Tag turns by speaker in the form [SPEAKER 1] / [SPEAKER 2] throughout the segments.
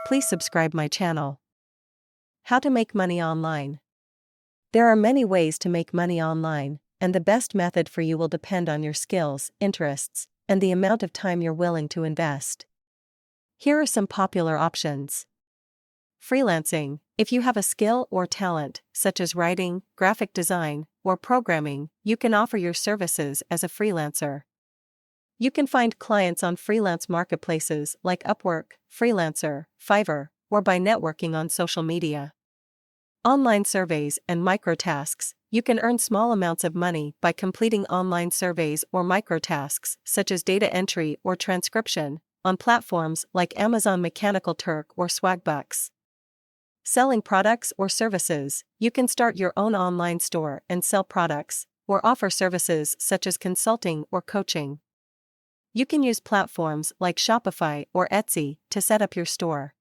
[SPEAKER 1] Please subscribe my channel. How to make money online. There are many ways to make money online, and the best method for you will depend on your skills, interests, and the amount of time you're willing to invest. Here are some popular options. Freelancing. If you have a skill or talent, such as writing, graphic design, or programming, you can offer your services as a freelancer. You can find clients on freelance marketplaces like Upwork, Freelancer, Fiverr, or by networking on social media. Online surveys and microtasks. You can earn small amounts of money by completing online surveys or microtasks, such as data entry or transcription, on platforms like Amazon Mechanical Turk or Swagbucks. Selling products or services. You can start your own online store and sell products, or offer services such as consulting or coaching. You can use platforms like Shopify or Etsy to set up your store.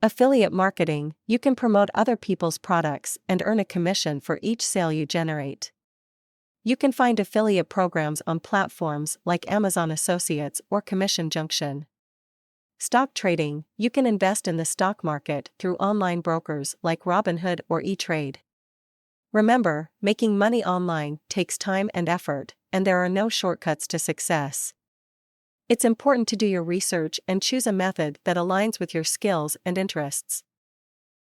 [SPEAKER 1] Affiliate marketing. You can promote other people's products and earn a commission for each sale you generate. You can find affiliate programs on platforms like Amazon Associates or Commission Junction. Stock trading. You can invest in the stock market through online brokers like Robinhood or E-Trade. Remember, making money online takes time and effort, and there are no shortcuts to success. It's important to do your research and choose a method that aligns with your skills and interests.